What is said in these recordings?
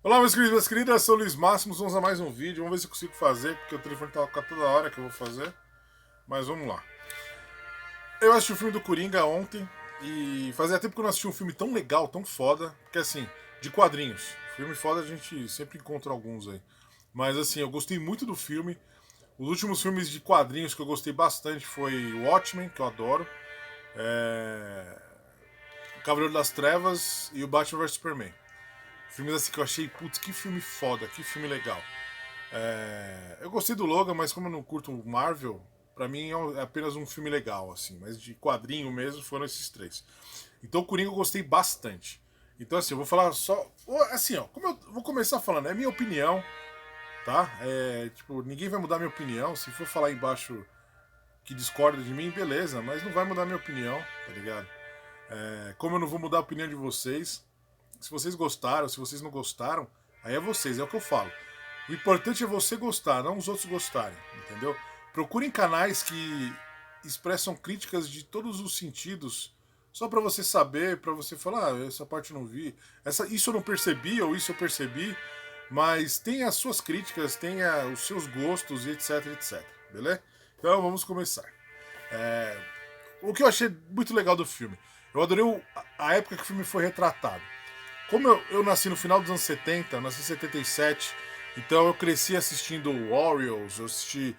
Olá, meus queridos e minhas queridas, sou o Luiz Máximos, vamos a mais um vídeo, vamos ver se eu consigo fazer, porque o telefone tá com toda hora que eu vou fazer, mas vamos lá. Eu assisti o filme do Coringa ontem, e fazia tempo que eu não assisti um filme tão legal, tão foda, porque assim, de quadrinhos, filme foda a gente sempre encontra alguns aí, mas assim, eu gostei muito do filme, os últimos filmes de quadrinhos que eu gostei bastante foi Watchmen, que eu adoro, o Cavaleiro das Trevas e o Batman vs Superman. Filmes assim que eu achei, putz, que filme foda, que filme legal. Eu gostei do Logan, mas como eu não curto o Marvel, pra mim é apenas um filme legal, assim. Mas de quadrinho mesmo foram esses três. Então o Coringa eu gostei bastante. Então assim, eu vou falar só. Assim, ó, como eu vou começar falando, é minha opinião, tá? Tipo, ninguém vai mudar minha opinião. Se for falar embaixo que discorda de mim, beleza, mas não vai mudar minha opinião, tá ligado? Como eu não vou mudar a opinião de vocês, se vocês gostaram, se vocês não gostaram, aí é vocês, é o que eu falo. O importante é você gostar, não os outros gostarem, entendeu? Procurem canais que expressam críticas de todos os sentidos, só para você saber, para você falar, essa parte eu não vi, isso eu não percebi ou isso eu percebi, mas tenha as suas críticas, tenha os seus gostos e etc, etc, beleza? Então vamos começar. O que eu achei muito legal do filme, eu adorei a época que o filme foi retratado. Como eu nasci no final dos anos 70, eu nasci em 77, então eu cresci assistindo Warriors, eu assisti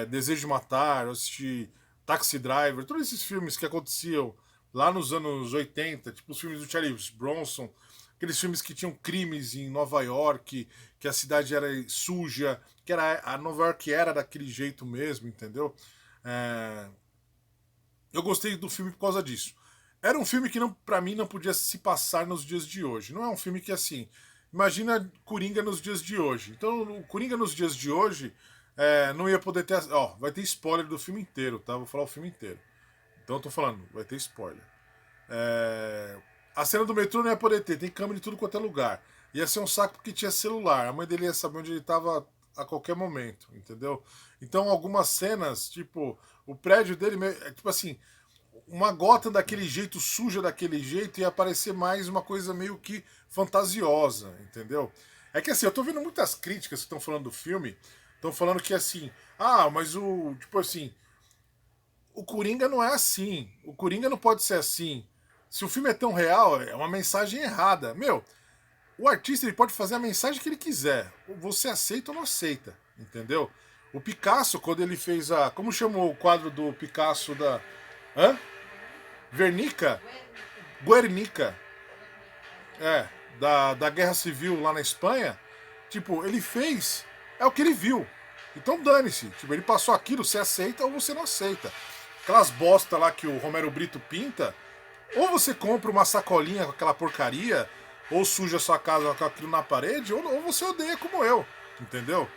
Desejo de Matar, eu assisti Taxi Driver, todos esses filmes que aconteciam lá nos anos 80, tipo os filmes do Charlie Bronson, aqueles filmes que tinham crimes em Nova York, que a cidade era suja, que era a Nova York era daquele jeito mesmo, entendeu? É, eu gostei do filme por causa disso. Era um filme que não, para mim não podia se passar nos dias de hoje. Não é um filme que assim, imagina Coringa nos dias de hoje. Então, o Coringa nos dias de hoje não ia poder ter, ó, vai ter spoiler do filme inteiro, tá? Vou falar o filme inteiro. Então eu tô falando, vai ter spoiler. É, a cena do metrô não ia poder ter, tem câmera de tudo quanto é lugar. Ia ser um saco porque tinha celular. A mãe dele ia saber onde ele estava a qualquer momento, entendeu? Então algumas cenas, tipo, o prédio dele, tipo assim, uma gota daquele jeito, suja daquele jeito, ia aparecer mais uma coisa meio que fantasiosa, entendeu? É que assim, eu tô vendo muitas críticas que estão falando do filme, estão falando que assim, mas o, tipo assim, o Coringa não é assim, o Coringa não pode ser assim. Se o filme é tão real, é uma mensagem errada. Meu, o artista ele pode fazer a mensagem que ele quiser. Você aceita ou não aceita, entendeu? O Picasso, quando ele fez a. Como chamou o quadro do Picasso da. Hã? Vernica? Guernica. É, da Guerra Civil lá na Espanha. Tipo, ele fez. É o que ele viu. Então dane-se. Tipo, ele passou aquilo, você aceita ou você não aceita. Aquelas bosta lá que o Romero Brito pinta, ou você compra uma sacolinha com aquela porcaria, ou suja sua casa com aquilo na parede, ou você odeia como eu. Entendeu?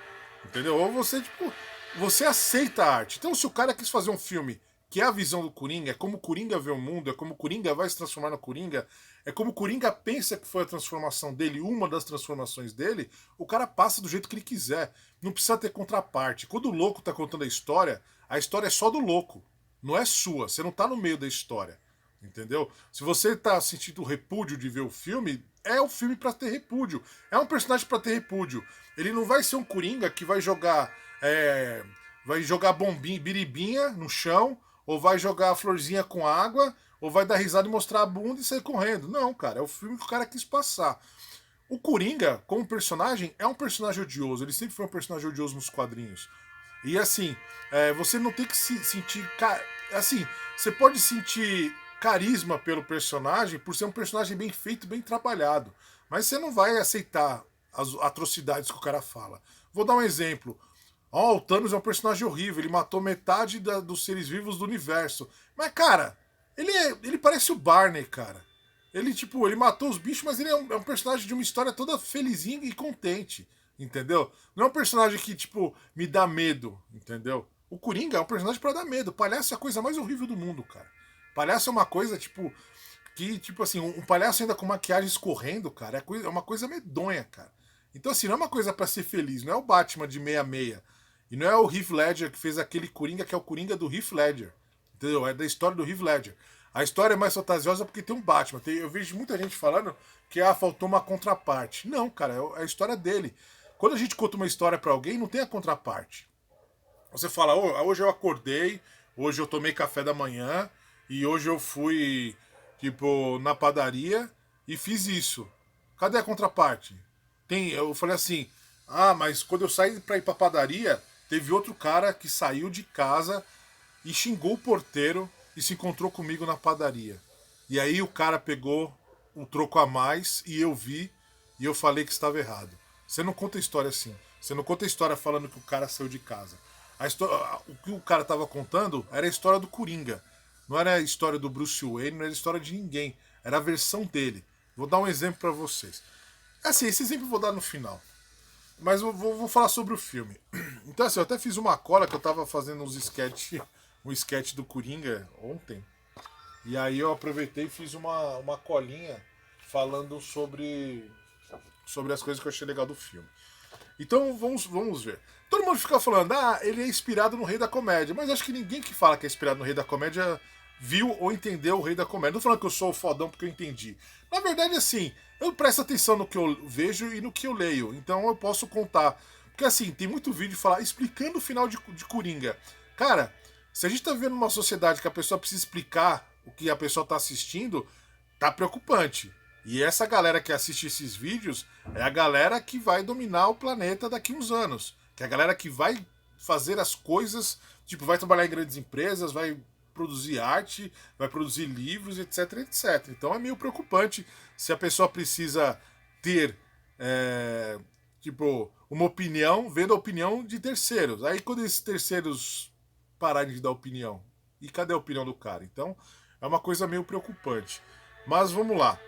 Entendeu? Ou você, tipo, você aceita a arte. Então, se o cara quis fazer um filme que é a visão do Coringa, é como o Coringa vê o mundo, é como o Coringa vai se transformar no Coringa, é como o Coringa pensa que foi a transformação dele, uma das transformações dele, o cara passa do jeito que ele quiser. Não precisa ter contraparte. Quando o louco tá contando a história é só do louco. Não é sua. Você não tá no meio da história. Entendeu? Se você tá sentindo repúdio de ver o filme, é o filme para ter repúdio. É um personagem para ter repúdio. Ele não vai ser um Coringa que vai jogar bombinha, biribinha no chão, ou vai jogar a florzinha com água, ou vai dar risada e mostrar a bunda e sair correndo. Não, cara, é o filme que o cara quis passar. O Coringa, como personagem, é um personagem odioso. Ele sempre foi um personagem odioso nos quadrinhos. E assim, você não tem que se sentir. Assim, você pode sentir carisma pelo personagem por ser um personagem bem feito, bem trabalhado. Mas você não vai aceitar as atrocidades que o cara fala. Vou dar um exemplo. O Thanos é um personagem horrível, ele matou metade dos seres vivos do universo. Mas, cara, ele parece o Barney, cara. Ele, tipo, ele matou os bichos, mas ele é um personagem de uma história toda felizinha e contente, entendeu? Não é um personagem que, tipo, me dá medo, entendeu? O Coringa é um personagem pra dar medo. Palhaço é a coisa mais horrível do mundo, cara. Palhaço é uma coisa, tipo, que, tipo assim, um palhaço ainda com maquiagem escorrendo, cara, é uma coisa medonha, cara. Então, assim, não é uma coisa pra ser feliz, não é o Batman de 66. E não é o Heath Ledger que fez aquele Coringa que é o Coringa do Heath Ledger. Entendeu? É da história do Heath Ledger. A história é mais fantasiosa porque tem um Batman. Eu vejo muita gente falando que faltou uma contraparte. Não, cara, é a história dele. Quando a gente conta uma história pra alguém, não tem a contraparte. Você fala, hoje eu acordei, hoje eu tomei café da manhã e hoje eu fui, tipo, na padaria e fiz isso. Cadê a contraparte? Eu falei assim, mas quando eu saí pra ir pra padaria, teve outro cara que saiu de casa e xingou o porteiro e se encontrou comigo na padaria. E aí o cara pegou um troco a mais e eu vi e eu falei que estava errado. Você não conta a história assim. Você não conta a história falando que o cara saiu de casa. O que o cara estava contando era a história do Coringa. Não era a história do Bruce Wayne, não era a história de ninguém. Era a versão dele. Vou dar um exemplo para vocês. Assim, esse exemplo eu vou dar no final. Mas eu vou falar sobre o filme. Então, assim, eu até fiz uma cola que eu tava fazendo um sketch do Coringa ontem. E aí eu aproveitei e fiz uma colinha falando sobre as coisas que eu achei legal do filme. Então vamos ver. Todo mundo fica falando, ele é inspirado no Rei da Comédia. Mas acho que ninguém que fala que é inspirado no Rei da Comédia viu ou entendeu o Rei da Comédia. Não tô falando que eu sou o fodão porque eu entendi. Na verdade, assim, eu presto atenção no que eu vejo e no que eu leio. Então eu posso contar. Porque assim, tem muito vídeo explicando o final de Coringa. Cara, se a gente tá vivendo numa sociedade que a pessoa precisa explicar o que a pessoa tá assistindo, tá preocupante. E essa galera que assiste esses vídeos é a galera que vai dominar o planeta daqui uns anos. Que é a galera que vai fazer as coisas, tipo, vai trabalhar em grandes empresas, vai produzir arte, vai produzir livros, etc, etc. Então é meio preocupante se a pessoa precisa ter, tipo, uma opinião, vendo a opinião de terceiros. Aí quando esses terceiros pararem de dar opinião, e cadê a opinião do cara? Então é uma coisa meio preocupante. Mas vamos lá.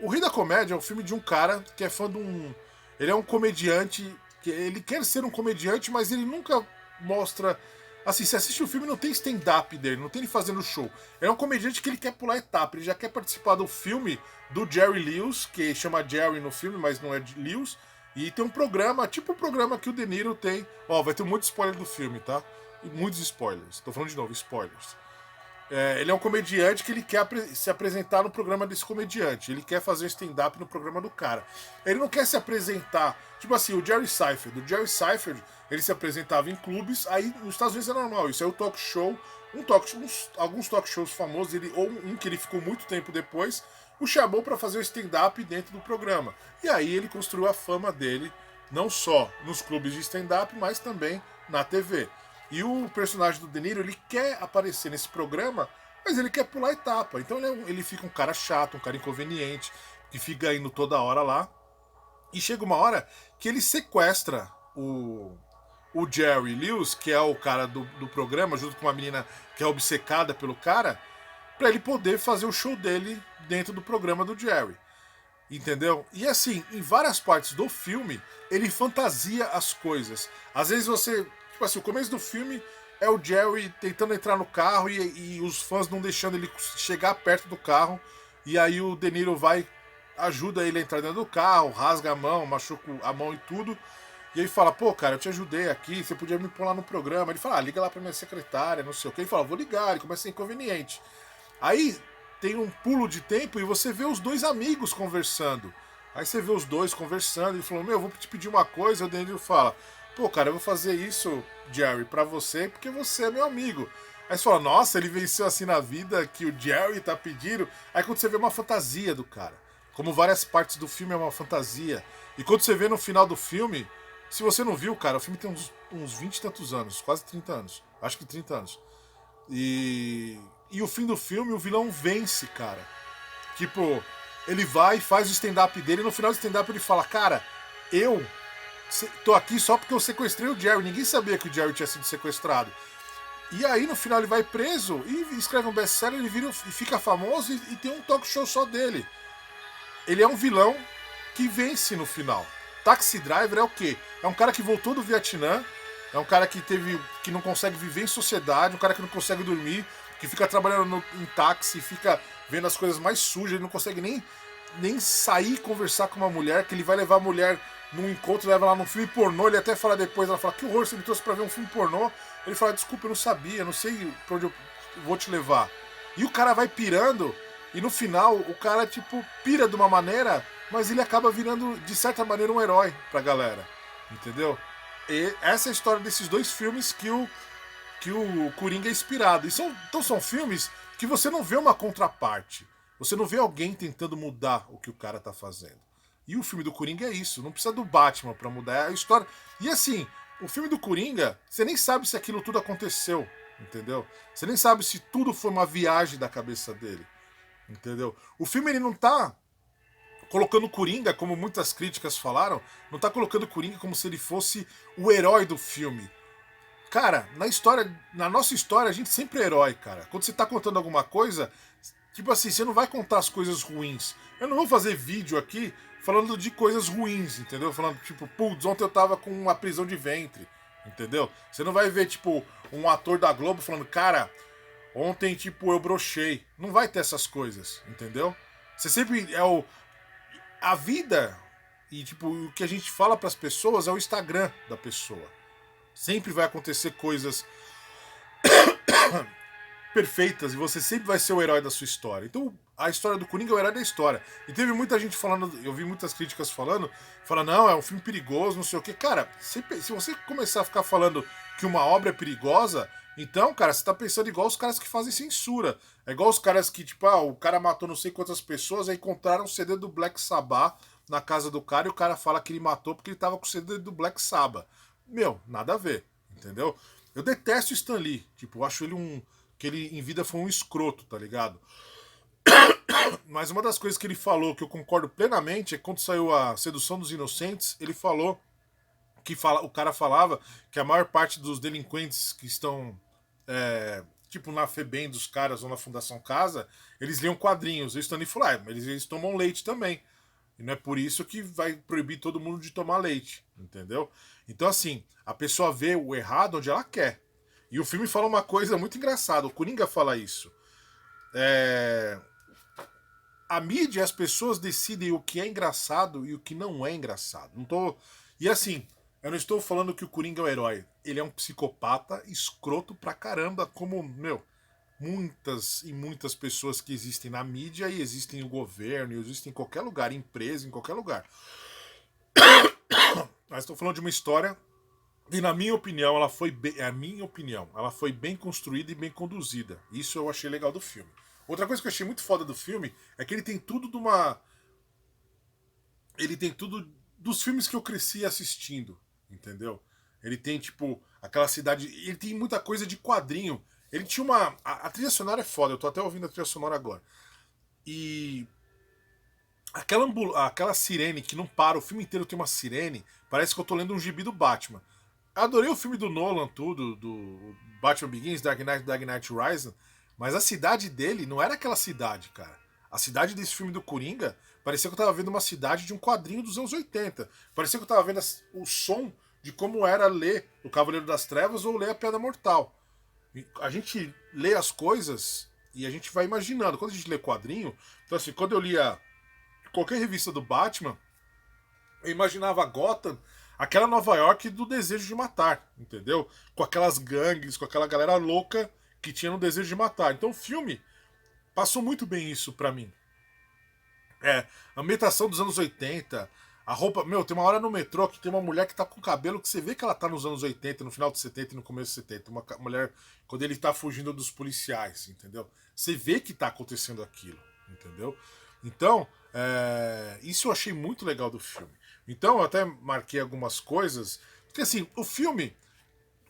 O Rei da Comédia é um filme de um cara que é fã de um. Ele é um comediante. Ele quer ser um comediante, mas ele nunca mostra. Assim, se assiste o filme, não tem stand-up dele, não tem ele fazendo show. Ele é um comediante que ele quer pular etapa, ele já quer participar do filme do Jerry Lewis, que chama Jerry no filme, mas não é Lewis. E tem um programa, tipo o programa que o De Niro tem. Vai ter muito spoiler do filme, tá? E muitos spoilers. Tô falando de novo, spoilers. Ele é um comediante que ele quer se apresentar no programa desse comediante. Ele quer fazer stand-up no programa do cara. Ele não quer se apresentar. Tipo assim, o Jerry Seinfeld. O Jerry Seinfeld, ele se apresentava em clubes. Aí nos Estados Unidos é normal. Isso é o talk show. Alguns talk shows famosos, ou um que ele ficou muito tempo depois, o chamou para fazer o stand-up dentro do programa. E aí ele construiu a fama dele, não só nos clubes de stand-up, mas também na TV. E o personagem do De Niro, ele quer aparecer nesse programa, mas ele quer pular etapa. Então ele fica um cara chato, um cara inconveniente, que fica indo toda hora lá. E chega uma hora que ele sequestra o Jerry Lewis, que é o cara do programa, junto com uma menina que é obcecada pelo cara, para ele poder fazer o show dele dentro do programa do Jerry. Entendeu? E assim, em várias partes do filme, ele fantasia as coisas. Às vezes você... Tipo assim, o começo do filme é o Jerry tentando entrar no carro e os fãs não deixando ele chegar perto do carro. E aí o De Niro ajuda ele a entrar dentro do carro, rasga a mão, machuca a mão e tudo. E ele fala, pô, cara, eu te ajudei aqui, você podia me pôr lá no programa. Ele fala, liga lá pra minha secretária, não sei o que. Ele fala, vou ligar, ele começa a ser inconveniente. Aí tem um pulo de tempo e você vê os dois amigos conversando. Aí você vê os dois conversando, ele falou, eu vou te pedir uma coisa. O De Niro fala, pô, cara, eu vou fazer isso, Jerry, pra você, porque você é meu amigo. Aí você fala, nossa, ele venceu assim na vida que o Jerry tá pedindo. Aí quando você vê uma fantasia do cara, como várias partes do filme é uma fantasia. E quando você vê no final do filme, se você não viu, cara, o filme tem uns 20 e tantos anos, quase 30 anos. Acho que 30 anos. E o fim do filme, o vilão vence, cara. Tipo, ele vai e faz o stand-up dele, e no final do stand-up ele fala, cara, eu tô aqui só porque eu sequestrei o Jerry. Ninguém sabia que o Jerry tinha sido sequestrado. E aí no final ele vai preso e escreve um best-seller, ele vira e fica famoso e tem um talk show só dele. Ele é um vilão que vence no final. Taxi Driver é o quê? É um cara que voltou do Vietnã, é um cara que não consegue viver em sociedade, um cara que não consegue dormir, que fica trabalhando em táxi, fica vendo as coisas mais sujas, ele não consegue nem sair e conversar com uma mulher, que ele vai levar a mulher num encontro, leva lá num filme pornô, ele até fala depois, ela fala, que horror, você me trouxe pra ver um filme pornô. Ele fala, desculpa, eu não sabia, não sei pra onde eu vou te levar. E o cara vai pirando, e no final o cara, tipo, pira de uma maneira, mas ele acaba virando, de certa maneira, um herói pra galera. Entendeu? E essa é a história desses dois filmes que o Coringa é inspirado. Então são filmes que você não vê uma contraparte. Você não vê alguém tentando mudar o que o cara tá fazendo. E o filme do Coringa é isso. Não precisa do Batman pra mudar a história. E assim, o filme do Coringa, você nem sabe se aquilo tudo aconteceu. Entendeu? Você nem sabe se tudo foi uma viagem da cabeça dele. Entendeu? O filme ele não tá colocando o Coringa, como muitas críticas falaram, não tá colocando o Coringa como se ele fosse o herói do filme. Cara, na nossa história, a gente sempre é herói, cara. Quando você tá contando alguma coisa, tipo assim, você não vai contar as coisas ruins. Eu não vou fazer vídeo aqui falando de coisas ruins, entendeu? Falando, tipo, putz, ontem eu tava com uma prisão de ventre, entendeu? Você não vai ver, tipo, um ator da Globo falando, cara, ontem, tipo, eu brochei. Não vai ter essas coisas, entendeu? Você sempre é o. A vida e, tipo, o que a gente fala pras pessoas é o Instagram da pessoa. Sempre vai acontecer coisas perfeitas e você sempre vai ser o herói da sua história. Então, a história do Coringa é o herói da história. E teve muita gente falando, eu vi muitas críticas falando, não, é um filme perigoso, não sei o quê. Cara, se você começar a ficar falando que uma obra é perigosa, então, cara, você tá pensando igual os caras que fazem censura. É igual os caras que, tipo, o cara matou não sei quantas pessoas, aí encontraram um CD do Black Sabbath na casa do cara e o cara fala que ele matou porque ele tava com o CD do Black Sabbath. Meu, nada a ver, entendeu? Eu detesto o Stan Lee, tipo, eu acho ele que ele em vida foi um escroto, tá ligado? Mas uma das coisas que ele falou, que eu concordo plenamente, é que quando saiu a Sedução dos Inocentes, ele falou o cara falava que a maior parte dos delinquentes que estão tipo na FEBEM dos caras ou na Fundação Casa, eles liam quadrinhos. E o Stanley falou, eles tomam leite também. E não é por isso que vai proibir todo mundo de tomar leite, entendeu? Então, assim, a pessoa vê o errado onde ela quer. E o filme fala uma coisa muito engraçada, o Coringa fala isso. A mídia e as pessoas decidem o que é engraçado e o que não é engraçado. Não tô. E assim, eu não estou falando que o Coringa é o herói. Ele é um psicopata escroto pra caramba, como, meu, muitas e muitas pessoas que existem na mídia e existem no governo, e existem em qualquer lugar, empresa, em qualquer lugar. Mas estou falando de uma história e na minha opinião ela foi bem, é a minha opinião, ela foi bem construída e bem conduzida. Isso eu achei legal do filme. Outra coisa que eu achei muito foda do filme é que ele tem tudo ele tem tudo dos filmes que eu cresci assistindo, entendeu? Ele tem, tipo, aquela cidade. Ele tem muita coisa de quadrinho. Ele tinha uma. A trilha sonora é foda, eu tô até ouvindo a trilha sonora agora. E. Aquela sirene que não para, o filme inteiro tem uma sirene. Parece que eu tô lendo um gibi do Batman. Adorei o filme do Nolan, tudo, do Batman Begins, Dark Knight Rising. Mas a cidade dele não era aquela cidade, cara. A cidade desse filme do Coringa parecia que eu tava vendo uma cidade de um quadrinho dos anos 80. Parecia que eu tava vendo o som de como era ler O Cavaleiro das Trevas ou ler A Piada Mortal. A gente lê as coisas e a gente vai imaginando. Quando a gente lê quadrinho, então assim, quando eu lia qualquer revista do Batman, eu imaginava Gotham, aquela Nova York do Desejo de Matar, entendeu? Com aquelas gangues, com aquela galera louca que tinha no Desejo de Matar. Então o filme passou muito bem isso pra mim. A ambientação dos anos 80, a roupa. Meu, tem uma hora no metrô que tem uma mulher que tá com cabelo que você vê que ela tá nos anos 80, no final de 70 e no começo de 70. Uma mulher, quando ele tá fugindo dos policiais, entendeu? Você vê que tá acontecendo aquilo, entendeu? Então, isso eu achei muito legal do filme. Então, eu até marquei algumas coisas. Porque assim, o filme.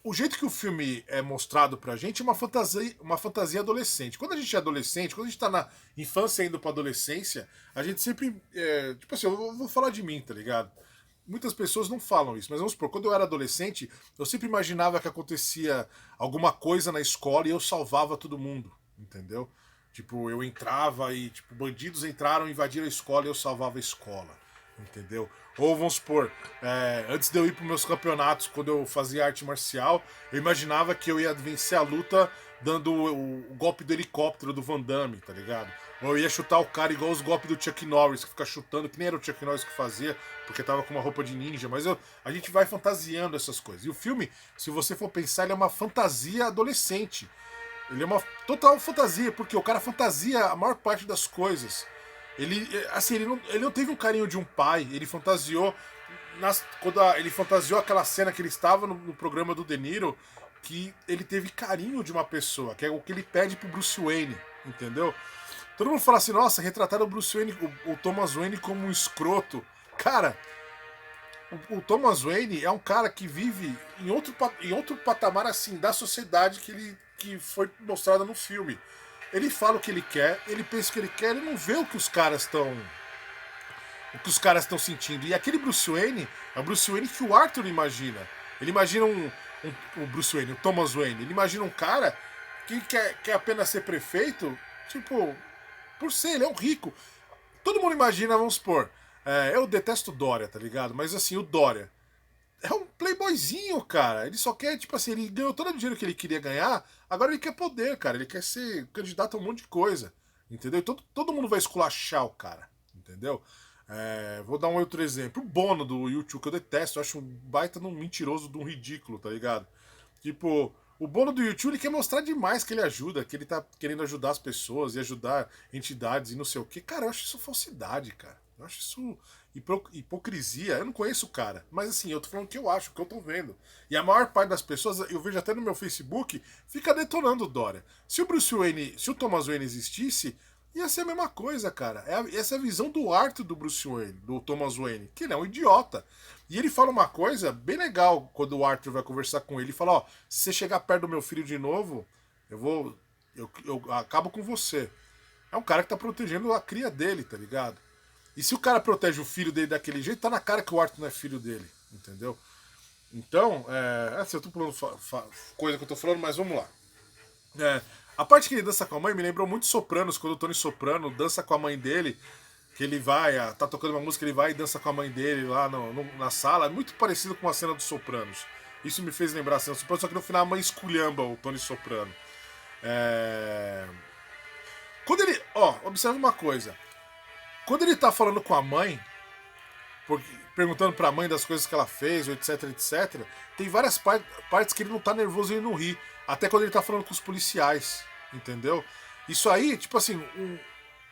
O jeito que o filme é mostrado pra gente é uma fantasia adolescente. Quando a gente é adolescente, quando a gente tá na infância indo pra adolescência, a gente sempre. Tipo assim, eu vou falar de mim, tá ligado? Muitas pessoas não falam isso, mas vamos supor, quando eu era adolescente, eu sempre imaginava que acontecia alguma coisa na escola e eu salvava todo mundo, entendeu? Tipo, eu entrava e, tipo, bandidos entraram, invadiram a escola e eu salvava a escola, entendeu? Ou vamos supor, antes de eu ir para meus campeonatos, quando eu fazia arte marcial, eu imaginava que eu ia vencer a luta dando o golpe do helicóptero do Van Damme, tá ligado? Ou eu ia chutar o cara igual os golpes do Chuck Norris, que fica chutando, que nem era o Chuck Norris que fazia, porque tava com uma roupa de ninja, mas a gente vai fantasiando essas coisas. E o filme, se você for pensar, ele é uma fantasia adolescente. Ele é uma total fantasia, porque o cara fantasia a maior parte das coisas. Ele, assim, ele não teve um carinho de um pai, ele fantasiou. Ele fantasiou aquela cena que ele estava no programa do De Niro, que ele teve carinho de uma pessoa, que é o que ele pede pro Bruce Wayne, entendeu? Todo mundo fala assim, nossa, retrataram o Bruce Wayne, o Thomas Wayne como um escroto. Cara, o Thomas Wayne é um cara que vive em outro patamar assim da sociedade que foi mostrada no filme. Ele fala o que ele quer, ele pensa o que ele quer, ele não vê o que os caras estão sentindo. E aquele Bruce Wayne é o Bruce Wayne que o Arthur imagina. Ele imagina o Bruce Wayne, o Thomas Wayne. Ele imagina um cara que quer apenas ser prefeito, tipo, por ser, ele é um rico. Todo mundo imagina, vamos supor. Eu detesto o Dória, tá ligado? Mas assim, o Dória é um playboyzinho, cara. Ele só quer, tipo assim, ele ganhou todo o dinheiro que ele queria ganhar, agora ele quer poder, cara. Ele quer ser candidato a um monte de coisa. Entendeu? Todo mundo vai esculachar o cara. Entendeu? Vou dar um outro exemplo. O Bono do YouTube, que eu detesto, eu acho um baita de um mentiroso, de um ridículo, tá ligado? Tipo, o Bono do YouTube ele quer mostrar demais que ele ajuda, que ele tá querendo ajudar as pessoas e ajudar entidades e não sei o que. Cara, eu acho isso falsidade, cara. Eu acho isso hipocrisia. Eu não conheço o cara, mas assim, eu tô falando o que eu acho, o que eu tô vendo. E a maior parte das pessoas, eu vejo até no meu Facebook, fica detonando o Dória. Se o Bruce Wayne, se o Thomas Wayne existisse, ia ser a mesma coisa, cara. Essa é a visão do Arthur do Bruce Wayne, do Thomas Wayne, que ele é um idiota. E ele fala uma coisa bem legal quando o Arthur vai conversar com ele. Ele fala, ó, se você chegar perto do meu filho de novo, eu vou. Eu acabo com você. É um cara que tá protegendo a cria dele, tá ligado? E se o cara protege o filho dele daquele jeito, tá na cara que o Arthur não é filho dele, entendeu? Então, assim, eu tô falando coisa que eu tô falando, mas vamos lá. A parte que ele dança com a mãe me lembrou muito Sopranos, quando o Tony Soprano dança com a mãe dele, que ele vai, tá tocando uma música, ele vai e dança com a mãe dele lá na sala. É muito parecido com a cena dos Sopranos. Isso me fez lembrar a cena dos Sopranos, só que no final a mãe esculhamba o Tony Soprano. Quando ele. Ó, observa uma coisa. Quando ele tá falando com a mãe, perguntando pra mãe das coisas que ela fez, etc, etc, tem várias partes que ele não tá nervoso e ele não ri. Até quando ele tá falando com os policiais, entendeu? Isso aí, tipo assim,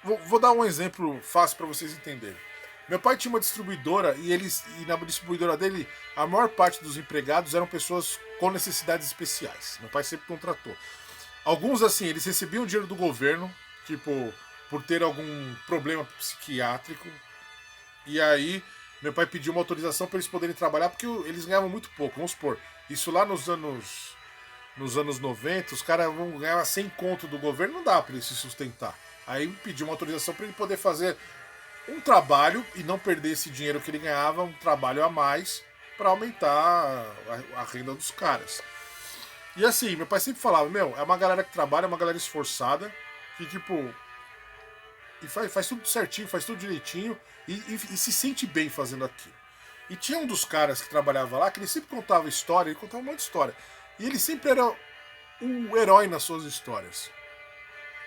vou dar um exemplo fácil para vocês entenderem. Meu pai tinha uma distribuidora e na distribuidora dele a maior parte dos empregados eram pessoas com necessidades especiais. Meu pai sempre contratou. Alguns assim, eles recebiam dinheiro do governo, tipo, por ter algum problema psiquiátrico. E aí meu pai pediu uma autorização para eles poderem trabalhar porque eles ganhavam muito pouco. Vamos supor, isso lá nos anos 90, os caras vão ganhar 100 conto do governo, não dá para ele se sustentar. Aí pediu uma autorização para ele poder fazer um trabalho e não perder esse dinheiro que ele ganhava, um trabalho a mais, para aumentar a renda dos caras. E assim, meu pai sempre falava, meu, é uma galera que trabalha, é uma galera esforçada, que tipo. E faz tudo certinho, faz tudo direitinho e se sente bem fazendo aquilo. E tinha um dos caras que trabalhava lá que ele sempre contava história, ele contava um monte de história. E ele sempre era o herói nas suas histórias.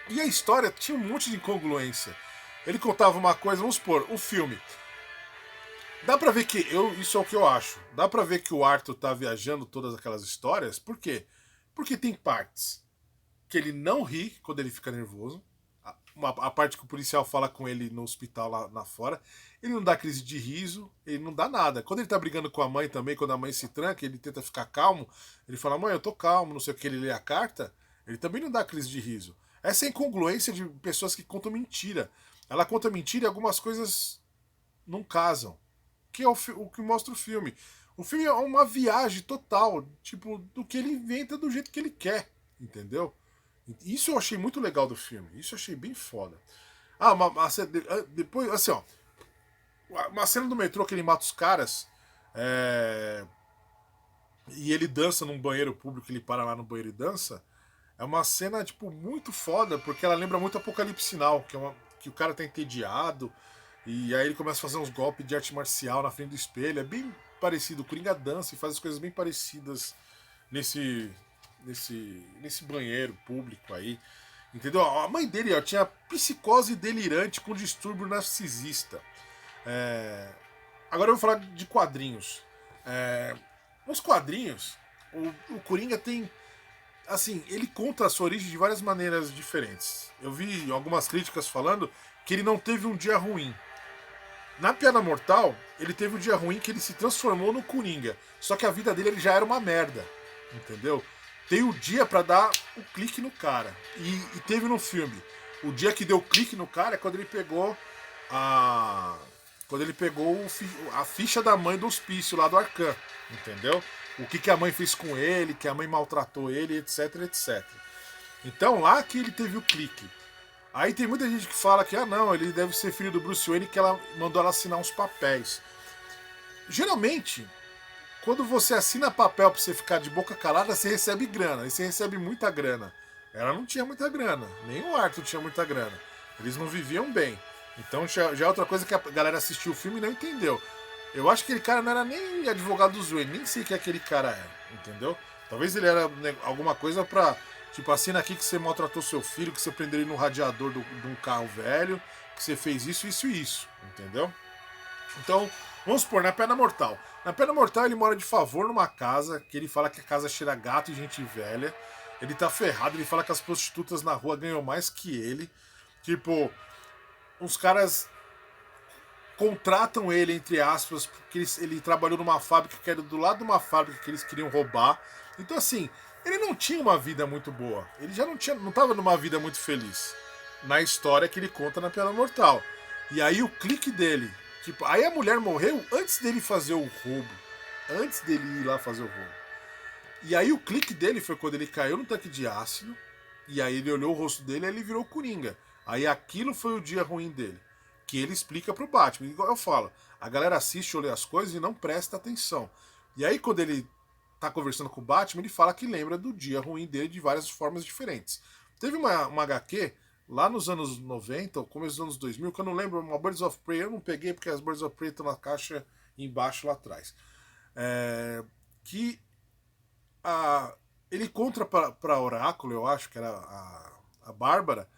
E a história tinha um monte de incongruência. Ele contava uma coisa, vamos supor, o filme. Dá pra ver que, isso é o que eu acho, dá pra ver que o Arthur tá viajando todas aquelas histórias, por quê? Porque tem partes que ele não ri quando ele fica nervoso, a parte que o policial fala com ele no hospital lá fora, ele não dá crise de riso, ele não dá nada. Quando ele tá brigando com a mãe também, quando a mãe se tranca, ele tenta ficar calmo, ele fala, mãe, eu tô calmo, não sei o que, ele lê a carta, ele também não dá crise de riso. Essa é a incongruência de pessoas que contam mentira. Ela conta mentira e algumas coisas não casam. Que é o que mostra o filme. O filme é uma viagem total, tipo, do que ele inventa do jeito que ele quer, entendeu? Isso eu achei muito legal do filme. Isso eu achei bem foda. Depois, assim, ó. Uma cena do metrô que ele mata os caras. E ele dança num banheiro público, ele para lá no banheiro e dança. É uma cena, tipo, muito foda, porque ela lembra muito Apocalipse Sinal, que o cara tá entediado. E aí ele começa a fazer uns golpes de arte marcial na frente do espelho. É bem parecido. O Coringa dança e faz as coisas bem parecidas nesse, nesse banheiro público aí. Entendeu? A mãe dele ó, tinha psicose delirante com distúrbio narcisista. Agora eu vou falar de quadrinhos. Nos quadrinhos, o Coringa tem. assim, ele conta a sua origem de várias maneiras diferentes. Eu vi algumas críticas falando que ele não teve um dia ruim. Na Piada Mortal, ele teve um dia ruim que ele se transformou no Coringa. Só que a vida dele ele já era uma merda. Entendeu? Tem o dia pra dar o clique no cara. E teve no filme. O dia que deu o clique no cara é quando ele pegou a. Quando ele pegou a ficha da mãe do hospício lá do Arkham. Entendeu? O que a mãe fez com ele, que a mãe maltratou ele, etc, etc. Então lá que ele teve o clique. Aí tem muita gente que fala que, ah não, ele deve ser filho do Bruce Wayne, que ela mandou ela assinar uns papéis. Geralmente, quando você assina papel pra você ficar de boca calada, você recebe grana. E você recebe muita grana. Ela não tinha muita grana. Nem o Arthur tinha muita grana. Eles não viviam bem. Então já é outra coisa que a galera assistiu o filme e não entendeu. Eu acho que aquele cara não era nem advogado do Wayne, nem sei que aquele cara era, entendeu? Talvez ele era alguma coisa pra. Tipo, assina aqui que você maltratou seu filho, que você prendeu ele no radiador de um carro velho, que você fez isso, isso e isso, entendeu? Então, vamos supor, na Pedra Mortal. Na Pedra Mortal ele mora de favor numa casa, que ele fala que a casa cheira gato e gente velha. Ele tá ferrado, ele fala que as prostitutas na rua ganham mais que ele. Tipo, uns caras contratam ele, entre aspas, porque ele trabalhou numa fábrica que era do lado de uma fábrica que eles queriam roubar. Então, assim, ele não tinha uma vida muito boa. Ele já não estava numa vida muito feliz. Na história que ele conta na Piada Mortal. E aí o clique dele. Tipo, aí a mulher morreu antes dele fazer o roubo. Antes dele ir lá fazer o roubo. E aí o clique dele foi quando ele caiu no tanque de ácido. E aí ele olhou o rosto dele e ele virou Coringa. Aí aquilo foi o dia ruim dele. Que ele explica pro Batman. Igual eu falo, a galera assiste, olha as coisas e não presta atenção. E aí quando ele tá conversando com o Batman, ele fala que lembra do dia ruim dele de várias formas diferentes. Teve uma HQ lá nos anos 90, ou começo dos anos 2000, que eu não lembro, uma Birds of Prey, eu não peguei porque as Birds of Prey estão na caixa embaixo lá atrás. Que a, ele conta pra Oráculo, eu acho que era a Bárbara,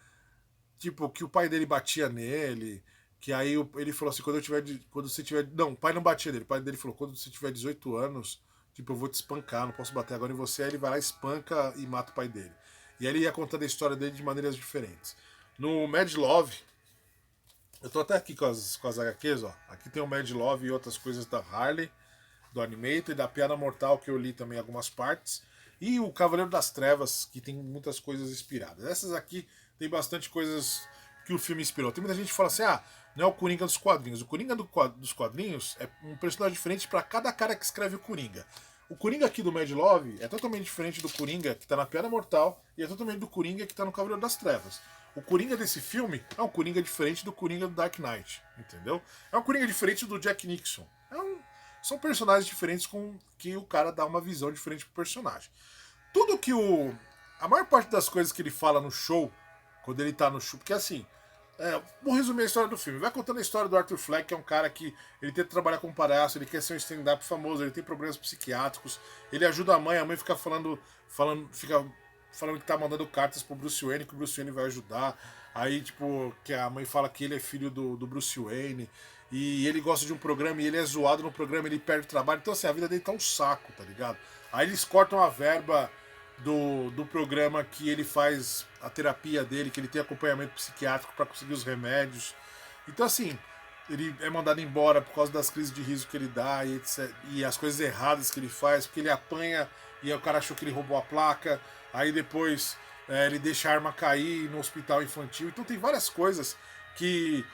tipo, que o pai dele batia nele, que aí ele falou assim, quando você tiver, não, o pai não batia nele, o pai dele falou, quando você tiver 18 anos, tipo, eu vou te espancar, não posso bater agora em você, aí ele vai lá, espanca e mata o pai dele. E aí ele ia contando a história dele de maneiras diferentes. No Mad Love, eu tô até aqui com as HQs, ó, aqui tem o Mad Love e outras coisas da Harley, do Animator e da Piada Mortal, que eu li também algumas partes, e o Cavaleiro das Trevas, que tem muitas coisas inspiradas. Essas aqui tem bastante coisas que o filme inspirou. Tem muita gente que fala assim, ah, não é o Coringa dos quadrinhos. O Coringa dos quadrinhos é um personagem diferente para cada cara que escreve o Coringa. O Coringa aqui do Mad Love é totalmente diferente do Coringa que tá na Piada Mortal e é totalmente do Coringa que tá no Cavaleiro das Trevas. O Coringa desse filme é um Coringa diferente do Coringa do Dark Knight, entendeu? É um Coringa diferente do Jack Nixon. São personagens diferentes com que o cara dá uma visão diferente pro personagem. Tudo que o... A maior parte das coisas que ele fala no show, quando ele tá no show... Porque assim, vou resumir a história do filme. Vai contando a história do Arthur Fleck, que é um cara que ele tenta trabalhar como palhaço, ele quer ser um stand-up famoso, ele tem problemas psiquiátricos, ele ajuda a mãe fica falando que tá mandando cartas pro Bruce Wayne, que o Bruce Wayne vai ajudar. Aí, tipo, que a mãe fala que ele é filho do Bruce Wayne. E ele gosta de um programa e ele é zoado no programa, ele perde o trabalho. Então, assim, a vida dele tá um saco, tá ligado? Aí eles cortam a verba do programa que ele faz a terapia dele, que ele tem acompanhamento psiquiátrico para conseguir os remédios. Então, assim, ele é mandado embora por causa das crises de riso que ele dá e, etc, e as coisas erradas que ele faz, porque ele apanha e aí o cara achou que ele roubou a placa. Aí depois ele deixa a arma cair no hospital infantil. Então tem várias coisas que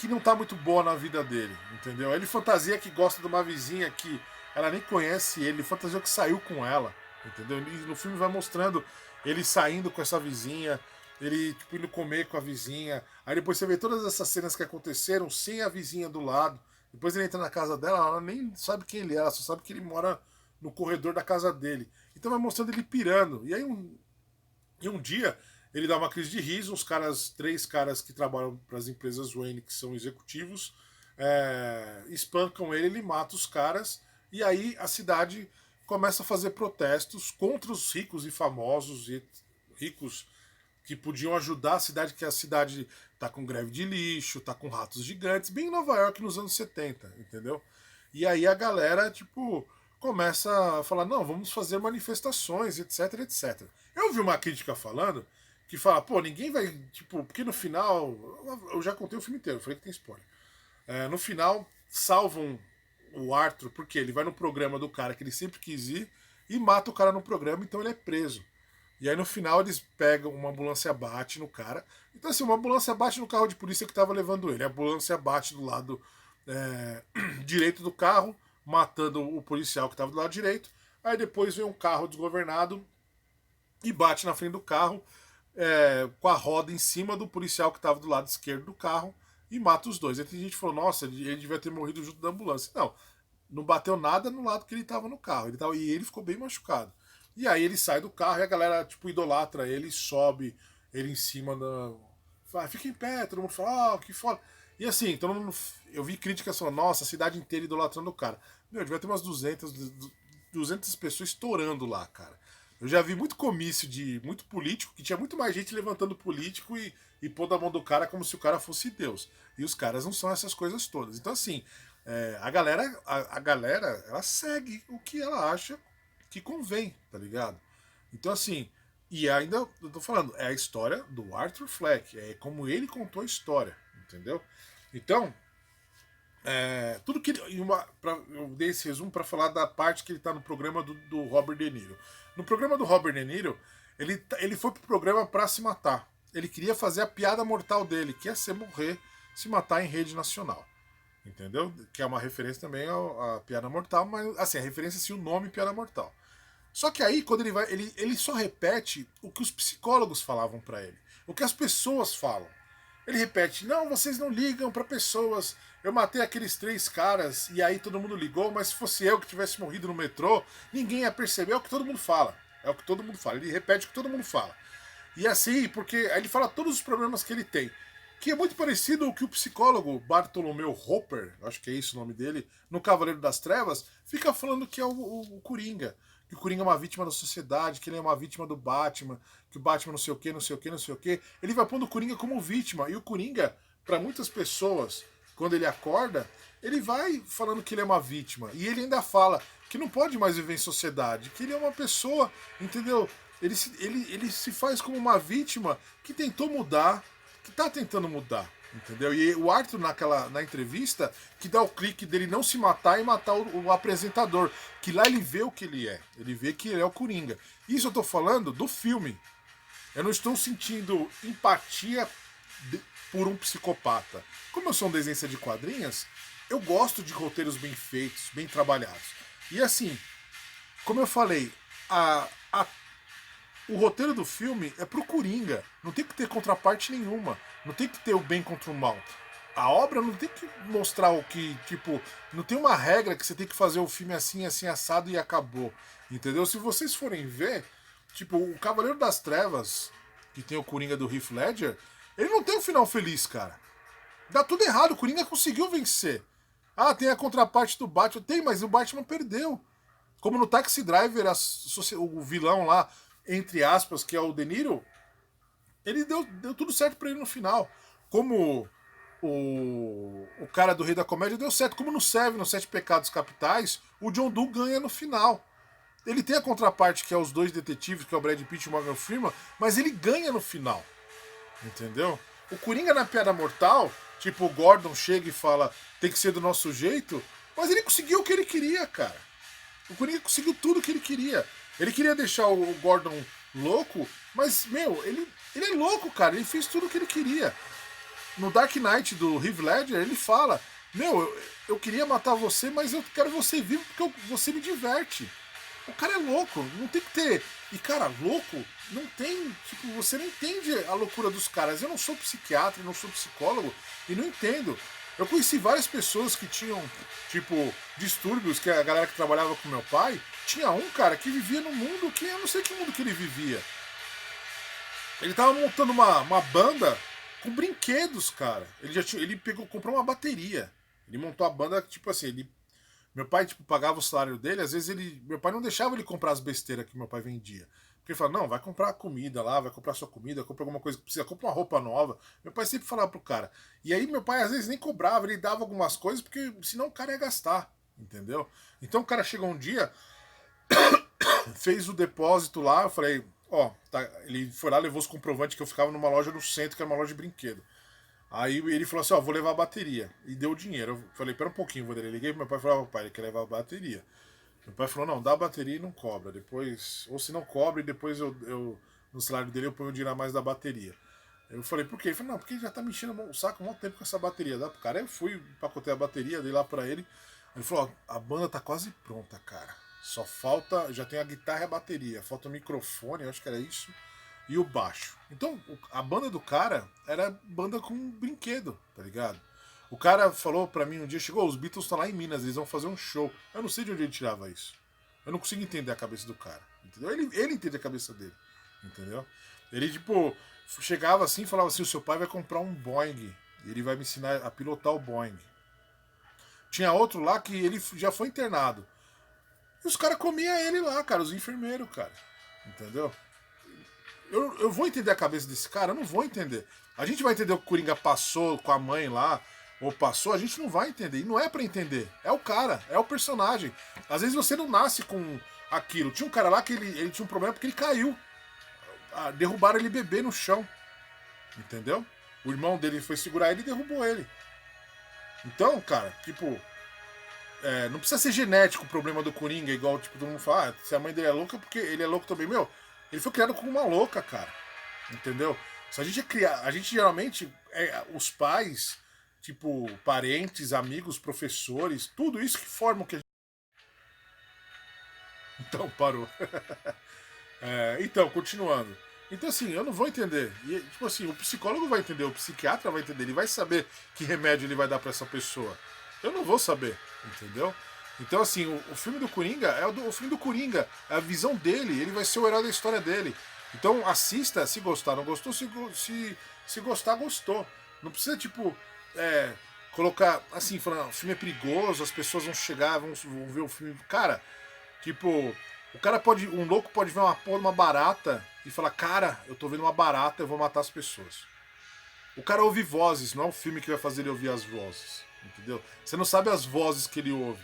não tá muito boa na vida dele, entendeu? Ele fantasia que gosta de uma vizinha que ela nem conhece ele fantasiou que saiu com ela, entendeu? E no filme vai mostrando ele saindo com essa vizinha, ele tipo, indo comer com a vizinha. Aí depois você vê todas essas cenas que aconteceram sem a vizinha do lado. Depois ele entra na casa dela, ela nem sabe quem ele é, ela só sabe que ele mora no corredor da casa dele. Então vai mostrando ele pirando. E aí um dia ele dá uma crise de riso, três caras que trabalham para as empresas Wayne, que são executivos, espancam ele mata os caras, e aí a cidade começa a fazer protestos contra os ricos e famosos, e ricos que podiam ajudar a cidade, que a cidade tá com greve de lixo, tá com ratos gigantes, bem em Nova York nos anos 70, entendeu? E aí a galera, tipo, começa a falar, não, vamos fazer manifestações, etc, etc. Eu vi uma crítica falando que fala, pô, ninguém vai, tipo, porque no final, eu já contei o filme inteiro, falei que tem spoiler. No final, salvam o Arthur, porque ele vai no programa do cara que ele sempre quis ir e mata o cara no programa, então ele é preso. E aí no final eles pegam uma ambulância bate no cara. Então assim, uma ambulância bate no carro de polícia que tava levando ele. A ambulância bate do lado direito do carro, matando o policial que tava do lado direito. Aí depois vem um carro desgovernado e bate na frente do carro com a roda em cima do policial que estava do lado esquerdo do carro e mata os dois. Aí tem gente que falou, nossa, ele devia ter morrido junto da ambulância. Não, não bateu nada no lado que ele estava no carro. E ele ficou bem machucado. E aí ele sai do carro e a galera, tipo, idolatra ele, sobe ele em cima da. Fala, fica em pé, todo mundo fala, que foda. E assim, todo mundo, eu vi críticas falando, nossa, a cidade inteira idolatrando o cara. Meu, devia ter umas 200 pessoas estourando lá, cara. Eu já vi muito comício de muito político, que tinha muito mais gente levantando político e pondo a mão do cara como se o cara fosse Deus. E os caras não são essas coisas todas. Então, assim, a galera, ela segue o que ela acha que convém, tá ligado? Então, assim, e ainda, eu tô falando, é a história do Arthur Fleck, é como ele contou a história, entendeu? Então, tudo que ele. Eu dei esse resumo para falar da parte que ele tá no programa do Robert De Niro. No programa do Robert De Niro, ele foi pro programa para se matar. Ele queria fazer a piada mortal dele, que ia ser morrer, se matar em rede nacional. Entendeu? Que é uma referência também à piada mortal, mas assim, a referência sim o nome piada mortal. Só que aí, quando ele vai, ele só repete o que os psicólogos falavam para ele, o que as pessoas falam. Ele repete: não, vocês não ligam para pessoas. Eu matei aqueles 3 caras e aí todo mundo ligou, mas se fosse eu que tivesse morrido no metrô, ninguém ia perceber. É o que todo mundo fala. É o que todo mundo fala. Ele repete o que todo mundo fala. E assim, porque aí ele fala todos os problemas que ele tem. Que é muito parecido com o que o psicólogo Bartolomeu Hopper, acho que é isso o nome dele, no Cavaleiro das Trevas, fica falando que é o Coringa. Que o Coringa é uma vítima da sociedade, que ele é uma vítima do Batman, que o Batman não sei o que, não sei o que, não sei o que. Ele vai pondo o Coringa como vítima. E o Coringa, para muitas pessoas, quando ele acorda, ele vai falando que ele é uma vítima. E ele ainda fala que não pode mais viver em sociedade, que ele é uma pessoa, entendeu? Ele se faz como uma vítima que tentou mudar, que tá tentando mudar. Entendeu? E o Arthur, na entrevista, que dá o clique dele não se matar e matar o apresentador. Que lá ele vê o que ele é. Ele vê que ele é o Coringa. Isso eu tô falando do filme. Eu não estou sentindo empatia por um psicopata. Como eu sou um desenhista de quadrinhos, eu gosto de roteiros bem feitos, bem trabalhados. E assim, como eu falei, o roteiro do filme é pro Coringa. Não tem que ter contraparte nenhuma. Não tem que ter o bem contra o mal. A obra não tem que mostrar o que, tipo, não tem uma regra que você tem que fazer o filme assim, assim, assado e acabou. Entendeu? Se vocês forem ver, tipo, o Cavaleiro das Trevas, que tem o Coringa do Heath Ledger, ele não tem um final feliz, cara. Dá tudo errado, o Coringa conseguiu vencer. Ah, tem a contraparte do Batman. Tem, mas o Batman perdeu. Como no Taxi Driver, o vilão lá, entre aspas, que é o De Niro, ele deu tudo certo pra ele no final. Como o cara do Rei da Comédia deu certo. Como no Seven, nos Sete Pecados Capitais, o John Doe ganha no final. Ele tem a contraparte, que é os dois detetives, que é o Brad Pitt e o Morgan Freeman, mas ele ganha no final. Entendeu? O Coringa na Piada Mortal, tipo, o Gordon chega e fala, tem que ser do nosso jeito, mas ele conseguiu o que ele queria, cara. O Coringa conseguiu tudo o que ele queria. Ele queria deixar o Gordon louco, mas, meu, ele é louco, cara. Ele fez tudo o que ele queria. No Dark Knight do Heath Ledger, ele fala: meu, eu queria matar você, mas eu quero você vivo porque você me diverte. O cara é louco, não tem que ter. E, cara, louco, não tem. Tipo, você não entende a loucura dos caras. Eu não sou psiquiatra, não sou psicólogo e não entendo. Eu conheci várias pessoas que tinham, tipo, distúrbios, que a galera que trabalhava com meu pai. Tinha um cara que vivia num mundo que eu não sei que mundo que ele vivia. Ele tava montando uma banda com brinquedos, cara. Ele comprou uma bateria. Ele montou a banda, tipo assim, meu pai, tipo, pagava o salário dele, às vezes meu pai não deixava ele comprar as besteiras que meu pai vendia. Porque ele falava, não, vai comprar comida lá, vai comprar sua comida, compra alguma coisa que precisa, compra uma roupa nova. Meu pai sempre falava pro cara. E aí meu pai às vezes nem cobrava, ele dava algumas coisas, porque senão o cara ia gastar. Entendeu? Então o cara chegou um dia, fez o depósito lá, eu falei, ó, tá, ele foi lá, levou os comprovantes que eu ficava numa loja no centro, que era uma loja de brinquedo. Aí ele falou assim, ó, vou levar a bateria. E deu o dinheiro. Eu falei, pera um pouquinho, Vanderlei. Liguei pro meu pai e falei, ó, pai, ele quer levar a bateria. Meu pai falou, não, dá a bateria e não cobra. Depois, ou se não cobra, e depois no salário dele eu ponho o dinheiro a mais da bateria. Eu falei, por quê? Ele falou, não, porque ele já tá me enchendo o saco há muito tempo com essa bateria. Dá pro cara. Aí eu fui, empacotei a bateria, dei lá pra ele. Ele falou, ó, a banda tá quase pronta, cara. Só falta, já tem a guitarra e a bateria. Falta o microfone, eu acho que era isso, e o baixo. Então, a banda do cara era banda com brinquedo, tá ligado? O cara falou pra mim um dia, chegou, os Beatles estão lá em Minas, eles vão fazer um show. Eu não sei de onde ele tirava isso. Eu não consigo entender a cabeça do cara, entendeu? Ele entende a cabeça dele, entendeu? Ele, tipo, chegava assim e falava assim, o seu pai vai comprar um Boeing, e ele vai me ensinar a pilotar o Boeing. Tinha outro lá que ele já foi internado. E os caras comiam ele lá, cara, os enfermeiros, cara. Entendeu? Eu vou entender a cabeça desse cara? Eu não vou entender. A gente vai entender o que o Coringa passou com a mãe lá, ou passou, a gente não vai entender. E não é para entender. É o cara, é o personagem. Às vezes você não nasce com aquilo. Tinha um cara lá que ele tinha um problema porque ele caiu. Derrubaram ele bebê no chão. Entendeu? O irmão dele foi segurar ele e derrubou ele. Então, cara, tipo, não precisa ser genético o problema do Coringa, igual tipo, todo mundo fala, se a mãe dele é louca, porque ele é louco também. Meu, ele foi criado como uma louca, cara. Entendeu? Se a gente é criar. A gente geralmente. Os pais, tipo, parentes, amigos, professores, tudo isso que forma o que a gente. Então, parou. Então, continuando. Então, assim, eu não vou entender. E, tipo assim, o psicólogo vai entender, o psiquiatra vai entender, ele vai saber que remédio ele vai dar para essa pessoa. Eu não vou saber, entendeu? Então, assim, o filme do Coringa é o filme do Coringa, é a visão dele, ele vai ser o herói da história dele. Então, assista se gostar, não gostou, se gostar, gostou. Não precisa, tipo, é, colocar, assim, falando, o filme é perigoso, as pessoas vão chegar, vão ver o filme. Cara, tipo, o cara pode. Um louco pode ver uma porra de uma barata e falar, cara, eu tô vendo uma barata, eu vou matar as pessoas. O cara ouve vozes, não é o filme que vai fazer ele ouvir as vozes. Entendeu? Você não sabe as vozes que ele ouve.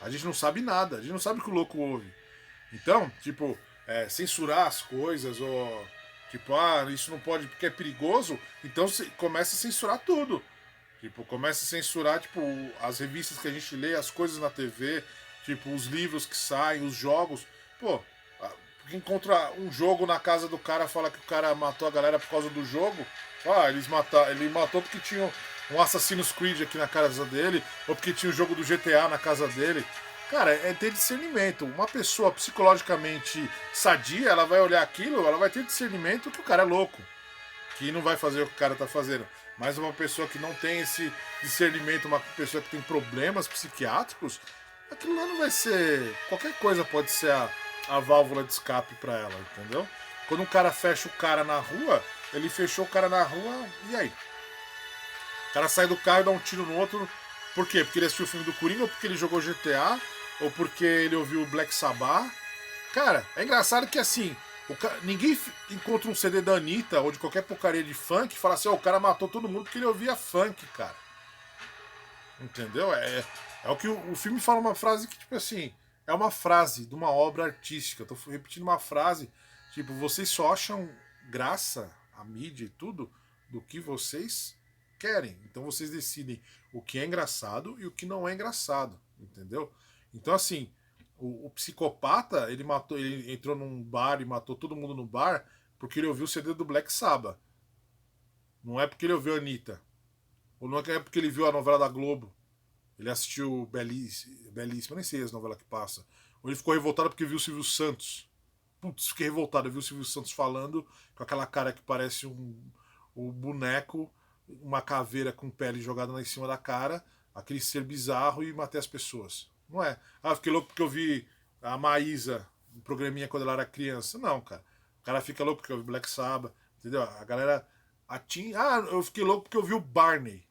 A gente não sabe nada, a gente não sabe o que o louco ouve. Então, tipo, censurar as coisas, ou tipo, isso não pode porque é perigoso, então você começa a censurar tudo. Tipo, começa a censurar, tipo, as revistas que a gente lê, as coisas na TV, tipo, os livros que saem, os jogos. Pô, porque encontra um jogo na casa do cara, fala que o cara matou a galera por causa do jogo. Ele matou porque tinha um Assassin's Creed aqui na casa dele, ou porque tinha o jogo do GTA na casa dele. Cara, é ter discernimento. Uma pessoa psicologicamente sadia, ela vai olhar aquilo, ela vai ter discernimento que o cara é louco, que não vai fazer o que o cara tá fazendo. Mas uma pessoa que não tem esse discernimento, uma pessoa que tem problemas psiquiátricos, aquilo lá não vai ser. Qualquer coisa pode ser a válvula de escape para ela, entendeu? Quando um cara fecha o cara na rua, ele fechou o cara na rua, e aí? O cara sai do carro e dá um tiro no outro. Por quê? Porque ele assistiu o filme do Coringa, ou porque ele jogou GTA, ou porque ele ouviu o Black Sabbath. Cara, é engraçado que assim, ninguém encontra um CD da Anitta ou de qualquer porcaria de funk e fala assim, ó, o cara matou todo mundo porque ele ouvia funk, cara. Entendeu? É o que o filme fala uma frase que, tipo assim, é uma frase de uma obra artística. Eu tô repetindo uma frase, tipo, vocês só acham graça, a mídia e tudo, do que vocês querem. Então vocês decidem o que é engraçado e o que não é engraçado, entendeu? Então, assim, o psicopata, ele entrou num bar e matou todo mundo no bar porque ele ouviu o CD do Black Sabbath. Não é porque ele ouviu a Anitta. Ou não é porque ele viu a novela da Globo. Ele assistiu Belíssima, nem sei as novelas que passa. Ou ele ficou revoltado porque viu o Silvio Santos. Putz, fiquei revoltado. Eu vi o Silvio Santos falando com aquela cara que parece um boneco, uma caveira com pele jogada lá em cima da cara, aquele ser bizarro e matei as pessoas. Não é? Ah, fiquei louco porque eu vi a Maísa, um programinha quando ela era criança. Não, cara. O cara fica louco porque eu vi Black Sabbath, entendeu? A galera. Eu fiquei louco porque eu vi o Barney.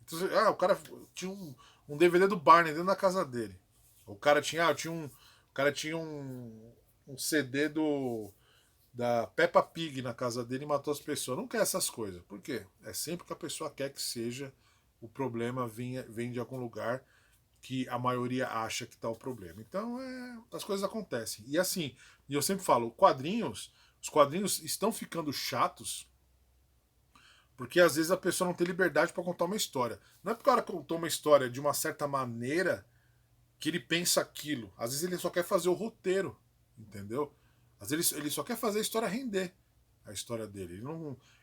Então, o cara tinha um DVD do Barney dentro da casa dele. O cara tinha, o cara tinha um CD da Peppa Pig na casa dele e matou as pessoas. Não quer essas coisas. Por quê? É sempre que a pessoa quer que seja, o problema vem de algum lugar. que a maioria acha que tá o problema. Então, as coisas acontecem. E assim, e eu sempre falo, os quadrinhos estão ficando chatos porque às vezes a pessoa não tem liberdade para contar uma história. Não é porque o cara contou uma história de uma certa maneira que ele pensa aquilo. Às vezes ele só quer fazer o roteiro, entendeu? Às vezes ele só quer fazer a história render, a história dele.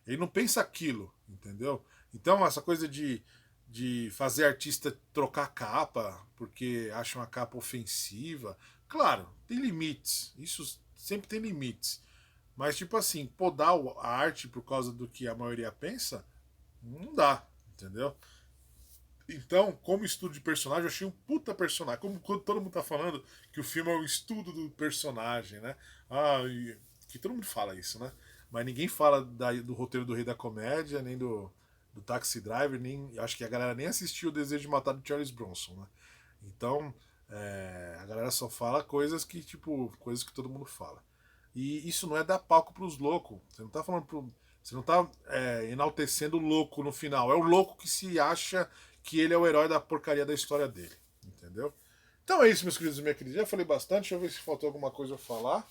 Ele não pensa aquilo, entendeu? Então essa coisa de fazer artista trocar capa porque acha uma capa ofensiva, claro, tem limites. Isso sempre tem limites. Mas, tipo assim, podar a arte por causa do que a maioria pensa, não dá, entendeu? Então, como estudo de personagem, eu achei um puta personagem. Como quando todo mundo tá falando que o filme é um estudo do personagem, né? Que todo mundo fala isso, né? Mas ninguém fala do roteiro do Rei da Comédia, nem do Taxi Driver, nem. Acho que a galera nem assistiu o Desejo de Matar do Charles Bronson, né? Então, a galera só fala coisas que, tipo, coisas que todo mundo fala. E isso não é dar palco pros loucos. Você não tá falando pro. Você não tá enaltecendo o louco no final. É o louco que se acha que ele é o herói da porcaria da história dele. Entendeu? Então é isso, meus queridos e minha querida. Já falei bastante, deixa eu ver se faltou alguma coisa a falar.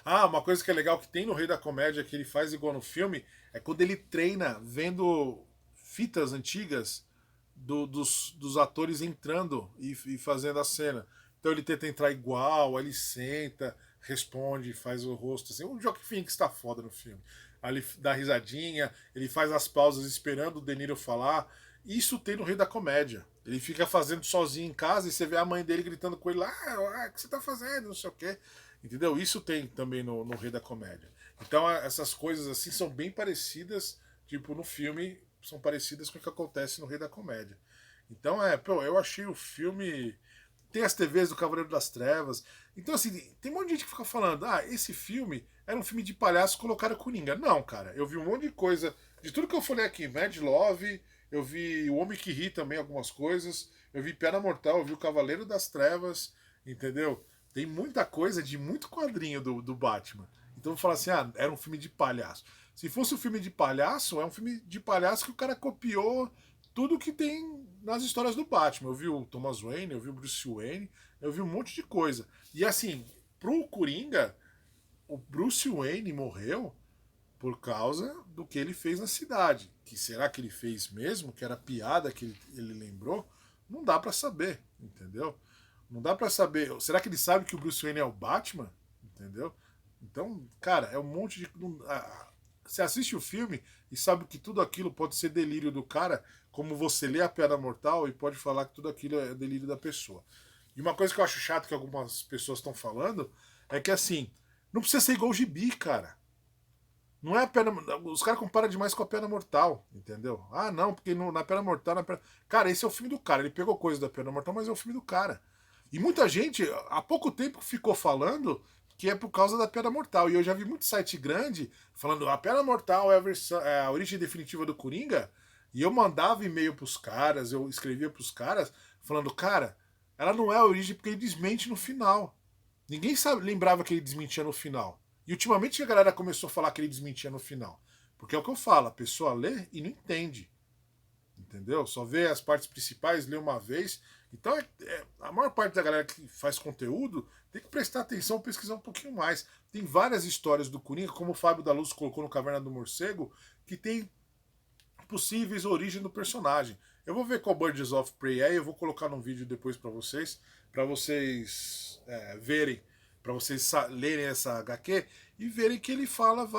Uma coisa que é legal que tem no Rei da Comédia que ele faz igual no filme é quando ele treina vendo fitas antigas dos atores entrando e fazendo a cena. Então ele tenta entrar igual, aí ele senta, responde, faz o rosto assim. O Joaquin Phoenix está foda no filme. Aí ele dá risadinha, ele faz as pausas esperando o De Niro falar. Isso tem no Rei da Comédia. Ele fica fazendo sozinho em casa e você vê a mãe dele gritando com ele lá, o que você tá fazendo, não sei o quê. Entendeu? Isso tem também no Rei da Comédia. Então essas coisas assim são bem parecidas, tipo, no filme, são parecidas com o que acontece no Rei da Comédia. Então eu achei o filme. Tem as TVs do Cavaleiro das Trevas. Então, assim, tem um monte de gente que fica falando: esse filme era um filme de palhaço, colocaram Coringa. Não, cara, eu vi um monte de coisa. De tudo que eu falei aqui, Mad Love, eu vi O Homem que Ri também, algumas coisas. Eu vi Piada Mortal, eu vi O Cavaleiro das Trevas, entendeu? Tem muita coisa de muito quadrinho do Batman. Então, eu falo assim: era um filme de palhaço. Se fosse um filme de palhaço, é um filme de palhaço que o cara copiou tudo que tem nas histórias do Batman. Eu vi o Thomas Wayne, eu vi o Bruce Wayne, eu vi um monte de coisa. E assim, pro Coringa, o Bruce Wayne morreu por causa do que ele fez na cidade. Que será que ele fez mesmo? Que era piada que ele lembrou? Não dá para saber, entendeu? Não dá para saber. Será que ele sabe que o Bruce Wayne é o Batman? Entendeu? Então, cara, é um monte de. Você assiste o filme e sabe que tudo aquilo pode ser delírio do cara, como você lê a Piada Mortal e pode falar que tudo aquilo é delírio da pessoa. E uma coisa que eu acho chato que algumas pessoas estão falando é que assim, não precisa ser igual o Gibi, cara. Não é a Piada. Os caras comparam demais com a Piada Mortal, entendeu? Não, porque na Piada Mortal. Cara, esse é o filme do cara. Ele pegou coisa da Piada Mortal, mas é o filme do cara. E muita gente, há pouco tempo, ficou falando que é por causa da Piada Mortal. E eu já vi muito site grande falando a Piada Mortal é a origem definitiva do Coringa. E eu mandava e-mail pros caras, eu escrevia pros caras, falando, cara, ela não é a origem porque ele desmente no final. Ninguém lembrava que ele desmentia no final. E ultimamente a galera começou a falar que ele desmentia no final. Porque é o que eu falo, a pessoa lê e não entende. Entendeu? Só vê as partes principais, lê uma vez. Então, a maior parte da galera que faz conteúdo tem que prestar atenção, pesquisar um pouquinho mais. Tem várias histórias do Coringa, como o Fábio da Luz colocou no Caverna do Morcego, que tem possíveis origens do personagem. Eu vou ver qual Birds of Prey é e eu vou colocar num vídeo depois para vocês verem, para vocês lerem essa HQ e verem que ele fala,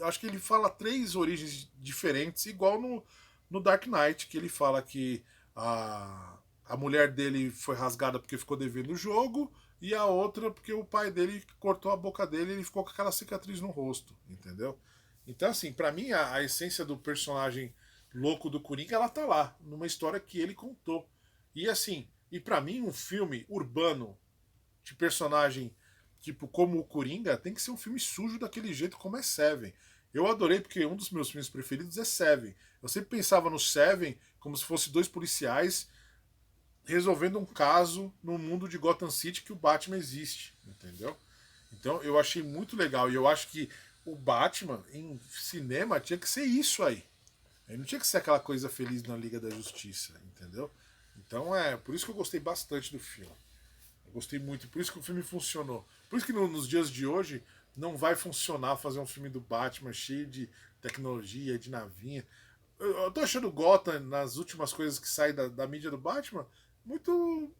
acho que ele fala 3 origens diferentes, igual no Dark Knight, que ele fala que a mulher dele foi rasgada porque ficou devendo o jogo, e a outra porque o pai dele cortou a boca dele e ele ficou com aquela cicatriz no rosto, entendeu? Então, assim, pra mim, a essência do personagem louco do Coringa, ela tá lá, numa história que ele contou. E assim, pra mim, um filme urbano de personagem tipo como o Coringa tem que ser um filme sujo daquele jeito como é Seven. Eu adorei porque um dos meus filmes preferidos é Seven. Eu sempre pensava no Seven como se fosse 2 policiais resolvendo um caso no mundo de Gotham City que o Batman existe, entendeu? Então eu achei muito legal e eu acho que o Batman em cinema tinha que ser isso aí. Aí não tinha que ser aquela coisa feliz na Liga da Justiça, entendeu? Então por isso que eu gostei bastante do filme. Eu gostei muito, por isso que o filme funcionou. Por isso que nos dias de hoje não vai funcionar fazer um filme do Batman cheio de tecnologia, de navinha. Eu tô achando Gotham, nas últimas coisas que saem da mídia do Batman, muito.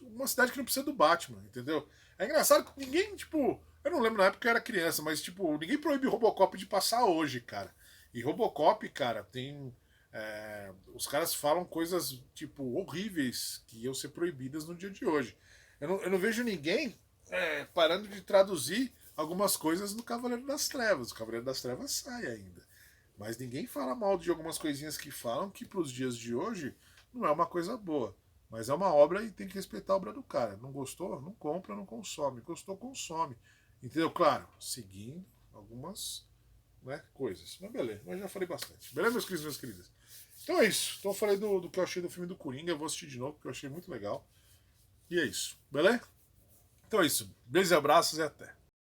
Uma cidade que não precisa do Batman, entendeu? É engraçado que ninguém, tipo. Eu não lembro na época que eu era criança, mas, tipo, ninguém proíbe Robocop de passar hoje, cara. E Robocop, cara, tem. Os caras falam coisas, tipo, horríveis que iam ser proibidas no dia de hoje. Eu não vejo ninguém parando de traduzir algumas coisas no Cavaleiro das Trevas. O Cavaleiro das Trevas sai ainda. Mas ninguém fala mal de algumas coisinhas que falam que para os dias de hoje não é uma coisa boa. Mas é uma obra e tem que respeitar a obra do cara. Não gostou? Não compra, não consome. Gostou, consome. Entendeu? Claro, seguindo algumas coisas. Mas beleza, mas já falei bastante. Beleza, meus queridos e minhas queridas? Então é isso. Então eu falei do que eu achei do filme do Coringa. Eu vou assistir de novo, porque eu achei muito legal. E é isso. Beleza? Então é isso. Beijos e abraços e até.